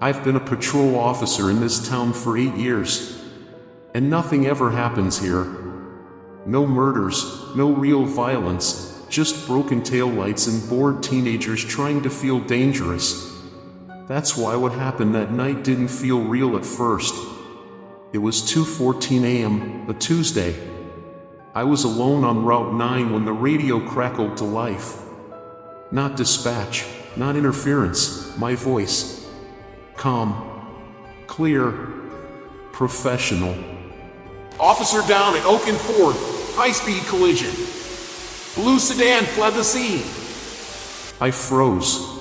I've been a patrol officer in this town for 8 years, and nothing ever happens here. No murders, no real violence, just broken taillights and bored teenagers trying to feel dangerous. That's why what happened that night didn't feel real at first. It was 2:14 a.m., a Tuesday. I was alone on Route 9 when the radio crackled to life. Not dispatch, not interference, my voice. Calm, clear, professional. Officer down at Oak and Ford, high-speed collision. Blue sedan fled the scene. I froze.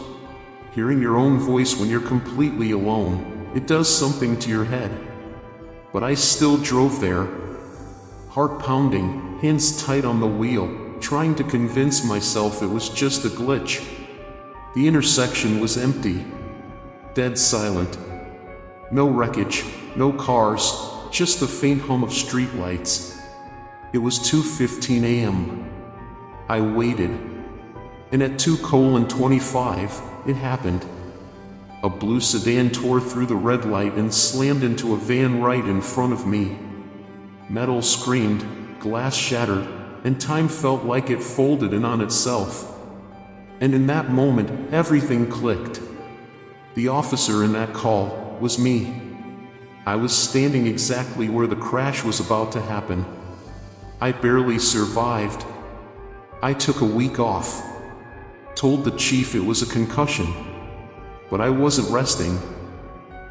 Hearing your own voice when you're completely alone, it does something to your head. But I still drove there. Heart pounding, hands tight on the wheel, trying to convince myself it was just a glitch. The intersection was empty. Dead silent. No wreckage, no cars, just the faint hum of streetlights. It was 2:15 a.m. I waited. And at 2:25, it happened. A blue sedan tore through the red light and slammed into a van right in front of me. Metal screamed, glass shattered, and time felt like it folded in on itself. And in that moment, everything clicked. The officer in that call was me. I was standing exactly where the crash was about to happen. I barely survived. I took a week off. Told the chief it was a concussion. But I wasn't resting.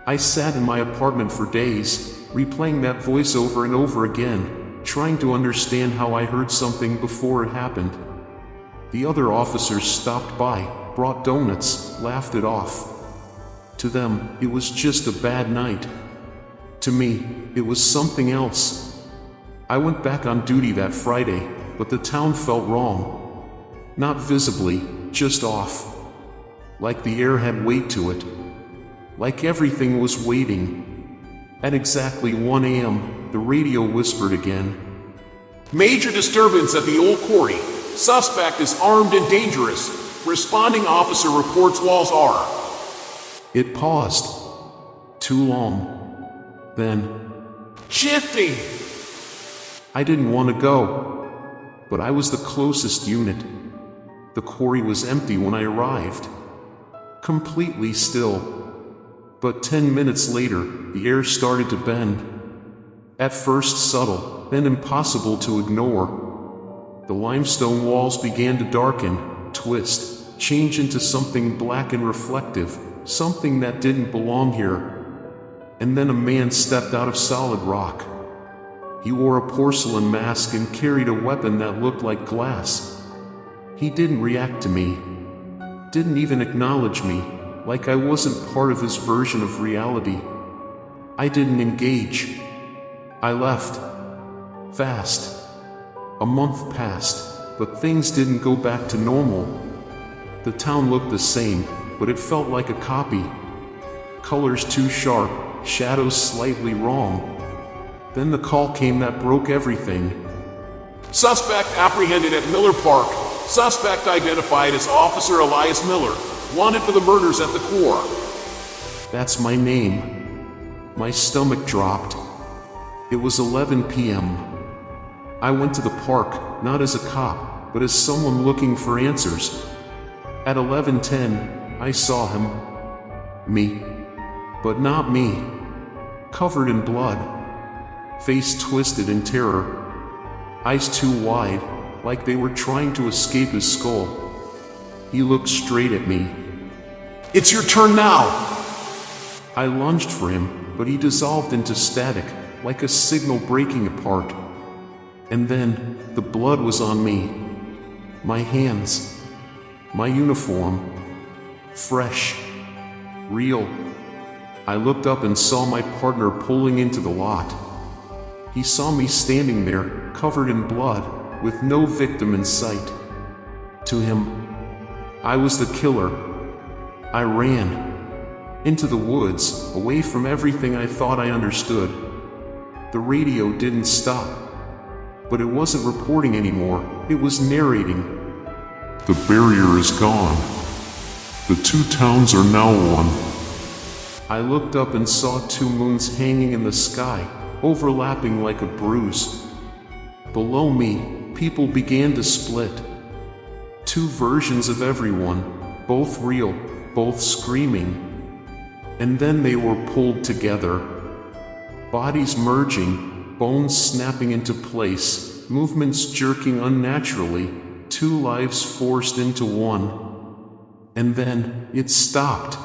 I sat in my apartment for days, replaying that voice over and over again, trying to understand how I heard something before it happened. The other officers stopped by, brought donuts, laughed it off. To them, it was just a bad night. To me, it was something else. I went back on duty that Friday, but the town felt wrong. Not visibly, just off. Like the air had weight to it. Like everything was waiting. At exactly 1 a.m., the radio whispered again. Major disturbance at the old quarry. Suspect is armed and dangerous. Responding officer reports walls are. It paused. Too long. Then, shifting. I didn't want to go, but I was the closest unit. The quarry was empty when I arrived. Completely still. But 10 minutes later, the air started to bend. At first subtle, then impossible to ignore. The limestone walls began to darken, twist, change into something black and reflective, something that didn't belong here. And then a man stepped out of solid rock. He wore a porcelain mask and carried a weapon that looked like glass. He didn't react to me. Didn't even acknowledge me, like I wasn't part of his version of reality. I didn't engage. I left. Fast. A month passed, but things didn't go back to normal. The town looked the same, but it felt like a copy. Colors too sharp, shadows slightly wrong. Then the call came that broke everything. Suspect apprehended at Miller Park. Suspect identified as Officer Elias Miller. Wanted for the murders at the Corps. That's my name. My stomach dropped. It was 11 p.m. I went to the park, not as a cop, but as someone looking for answers. At 11:10, I saw him. Me. But not me. Covered in blood. Face twisted in terror. Eyes too wide, like they were trying to escape his skull. He looked straight at me. It's your turn now! I lunged for him, but he dissolved into static, like a signal breaking apart. And then, the blood was on me. My hands. My uniform. Fresh. Real. I looked up and saw my partner pulling into the lot. He saw me standing there, covered in blood, with no victim in sight. To him, I was the killer. I ran. Into the woods, away from everything I thought I understood. The radio didn't stop. But it wasn't reporting anymore, it was narrating. The barrier is gone. The two towns are now one. I looked up and saw two moons hanging in the sky, overlapping like a bruise. Below me, people began to split. Two versions of everyone, both real, both screaming. And then they were pulled together. Bodies merging, bones snapping into place, movements jerking unnaturally, two lives forced into one. And then, it stopped.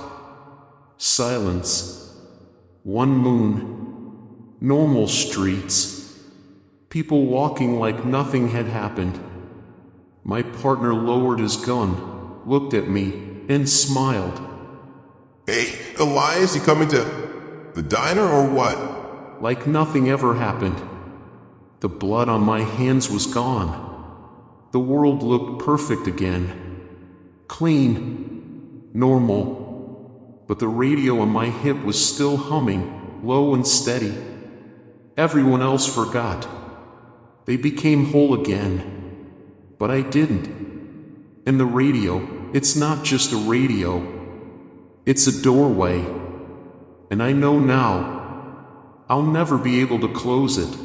Silence. One moon. Normal streets. People walking like nothing had happened. My partner lowered his gun, looked at me, and smiled. Hey, Elias, you coming to the diner or what? Like nothing ever happened. The blood on my hands was gone. The world looked perfect again. Clean. Normal. But the radio on my hip was still humming, low and steady. Everyone else forgot. They became whole again. But I didn't. And the radio, it's not just a radio. It's a doorway. And I know now, I'll never be able to close it.